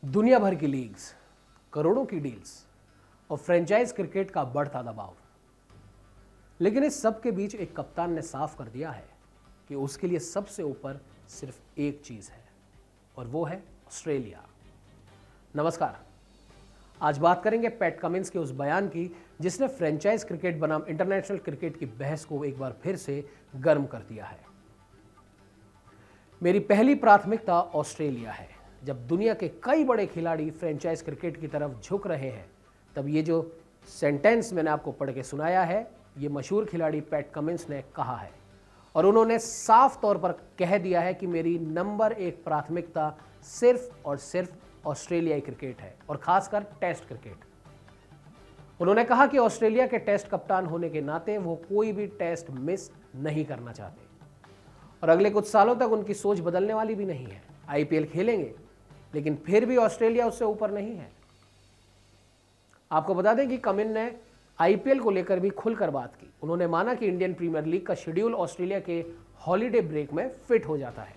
दुनिया भर की लीग्स, करोड़ों की डील्स और फ्रेंचाइज क्रिकेट का बढ़ता दबाव। लेकिन इस सब के बीच एक कप्तान ने साफ कर दिया है कि उसके लिए सबसे ऊपर सिर्फ एक चीज है और वो है ऑस्ट्रेलिया। नमस्कार, आज बात करेंगे पैट कमिंस के उस बयान की जिसने फ्रेंचाइज क्रिकेट बनाम इंटरनेशनल क्रिकेट की बहस को एक बार फिर से गर्म कर दिया है। मेरी पहली प्राथमिकता ऑस्ट्रेलिया है। जब दुनिया के कई बड़े खिलाड़ी फ्रेंचाइज क्रिकेट की तरफ झुक रहे हैं, तब ये जो सेंटेंस मैंने आपको पढ़ के सुनाया है, ये मशहूर खिलाड़ी पैट कमिंस ने कहा है और उन्होंने साफ तौर पर कह दिया है कि मेरी नंबर 1 प्राथमिकता सिर्फ और सिर्फ ऑस्ट्रेलियाई क्रिकेट है और खासकर टेस्ट क्रिकेट। उन्होंने कहा कि ऑस्ट्रेलिया के टेस्ट कप्तान होने के नाते वो कोई भी टेस्ट मिस नहीं करना चाहते और अगले कुछ सालों तक उनकी सोच बदलने वाली भी नहीं है। आईपीएल खेलेंगे, लेकिन फिर भी ऑस्ट्रेलिया उससे ऊपर नहीं है। आपको बता दें कि कमिंस ने आईपीएल को लेकर भी खुलकर बात की। उन्होंने माना कि इंडियन प्रीमियर लीग का शेड्यूल ऑस्ट्रेलिया के हॉलीडे ब्रेक में फिट हो जाता है,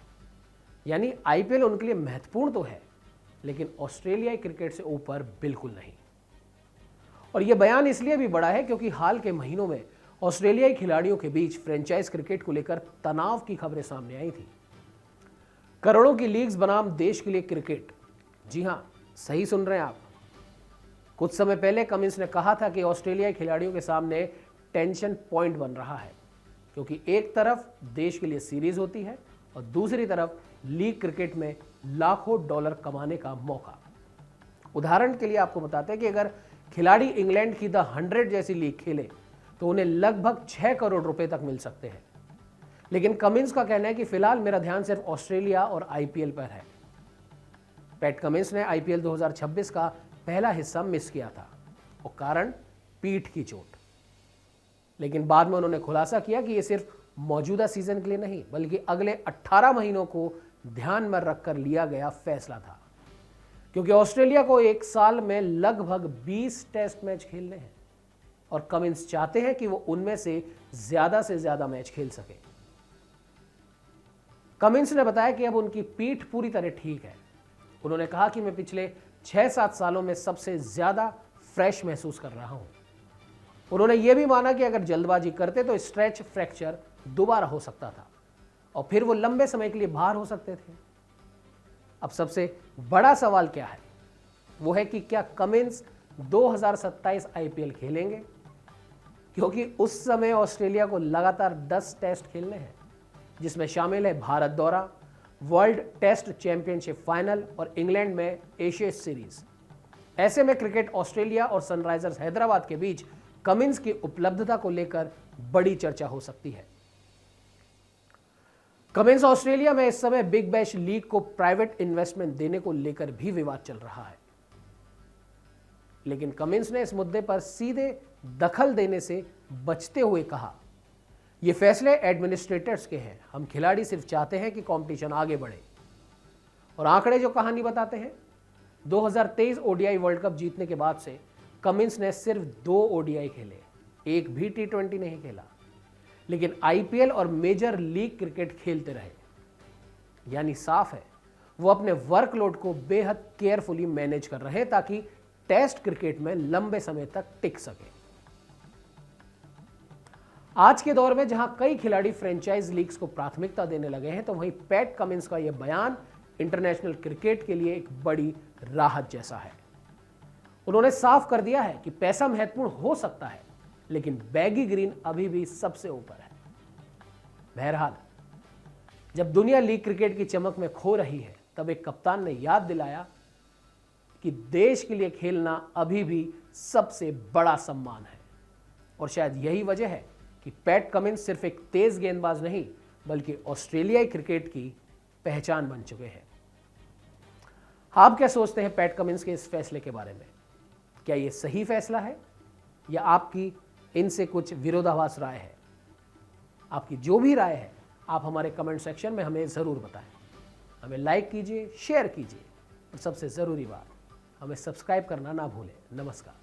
यानी आईपीएल उनके लिए महत्वपूर्ण तो है, लेकिन ऑस्ट्रेलियाई क्रिकेट से ऊपर बिल्कुल नहीं। और यह बयान इसलिए भी बड़ा है क्योंकि हाल के महीनों में ऑस्ट्रेलियाई खिलाड़ियों के बीच फ्रेंचाइज क्रिकेट को लेकर तनाव की खबरें सामने आई थी। करोड़ों की लीग्स बनाम देश के लिए क्रिकेट। जी हां, सही सुन रहे हैं आप। कुछ समय पहले कमिंस ने कहा था कि ऑस्ट्रेलियाई खिलाड़ियों के सामने टेंशन पॉइंट बन रहा है, क्योंकि एक तरफ देश के लिए सीरीज होती है और दूसरी तरफ लीग क्रिकेट में लाखों डॉलर कमाने का मौका। उदाहरण के लिए आपको बताते हैं कि अगर खिलाड़ी इंग्लैंड की द 100 जैसी लीग खेले तो उन्हें लगभग 6 करोड़ रुपए तक मिल सकते हैं। लेकिन कमिंस का कहना है कि फिलहाल मेरा ध्यान सिर्फ ऑस्ट्रेलिया और आईपीएल पर है। पैट कमिंस ने आईपीएल 2026 का पहला हिस्सा मिस किया था और कारण पीठ की चोट। लेकिन बाद में उन्होंने खुलासा किया कि यह सिर्फ मौजूदा सीजन के लिए नहीं, बल्कि अगले 18 महीनों को ध्यान में रखकर लिया गया फैसला था, क्योंकि ऑस्ट्रेलिया को एक साल में लगभग 20 टेस्ट मैच खेलने हैं और कमिंस चाहते हैं कि वो उनमें से ज्यादा मैच खेल सके। कमिंस ने बताया कि अब उनकी पीठ पूरी तरह ठीक है। उन्होंने कहा कि मैं पिछले 6-7 सालों में सबसे ज्यादा फ्रेश महसूस कर रहा हूं। उन्होंने यह भी माना कि अगर जल्दबाजी करते तो स्ट्रेच फ्रैक्चर दोबारा हो सकता था और फिर वो लंबे समय के लिए बाहर हो सकते थे। अब सबसे बड़ा सवाल क्या है, वो है कि क्या कमिंस 2027 आईपीएल खेलेंगे, क्योंकि उस समय ऑस्ट्रेलिया को लगातार 10 टेस्ट खेलने हैं, जिसमें शामिल है भारत दौरा, वर्ल्ड टेस्ट चैंपियनशिप फाइनल और इंग्लैंड में एशियस सीरीज। ऐसे में क्रिकेट ऑस्ट्रेलिया और सनराइजर्स हैदराबाद के बीच कमिंस की उपलब्धता को लेकर बड़ी चर्चा हो सकती है। कमिंस ऑस्ट्रेलिया में इस समय बिग बैश लीग को प्राइवेट इन्वेस्टमेंट देने को लेकर भी विवाद चल रहा है, लेकिन कमिंस ने इस मुद्दे पर सीधे दखल देने से बचते हुए कहा, ये फैसले एडमिनिस्ट्रेटर्स के हैं। हम खिलाड़ी सिर्फ चाहते हैं कि कंपटीशन आगे बढ़े। और आंकड़े जो कहानी बताते हैं, 2023 ओडीआई वर्ल्ड कप जीतने के बाद से कमिंस ने सिर्फ 2 ओडीआई खेले, एक भी टी20 नहीं खेला, लेकिन आईपीएल और मेजर लीग क्रिकेट खेलते रहे। यानी साफ है, वो अपने वर्कलोड को बेहद केयरफुली मैनेज कर रहे हैं ताकि टेस्ट क्रिकेट में लंबे समय तक टिक सके। आज के दौर में जहां कई खिलाड़ी फ्रेंचाइज लीग्स को प्राथमिकता देने लगे हैं, तो वहीं पैट कमिंस का यह बयान इंटरनेशनल क्रिकेट के लिए एक बड़ी राहत जैसा है। उन्होंने साफ कर दिया है कि पैसा महत्वपूर्ण हो सकता है, लेकिन बैगी ग्रीन अभी भी सबसे ऊपर है। बहरहाल, जब दुनिया लीग क्रिकेट की चमक में खो रही है, तब एक कप्तान ने याद दिलाया कि देश के लिए खेलना अभी भी सबसे बड़ा सम्मान है। और शायद यही वजह है कि पैट कमिंस सिर्फ एक तेज गेंदबाज नहीं, बल्कि ऑस्ट्रेलियाई क्रिकेट की पहचान बन चुके हैं। आप क्या सोचते हैं पैट कमिंस के इस फैसले के बारे में? क्या यह सही फैसला है या आपकी इनसे कुछ विरोधाभास राय है? आपकी जो भी राय है, आप हमारे कमेंट सेक्शन में हमें ज़रूर बताएं। हमें लाइक कीजिए, शेयर कीजिए और सबसे ज़रूरी बात, हमें सब्सक्राइब करना ना भूलें। नमस्कार।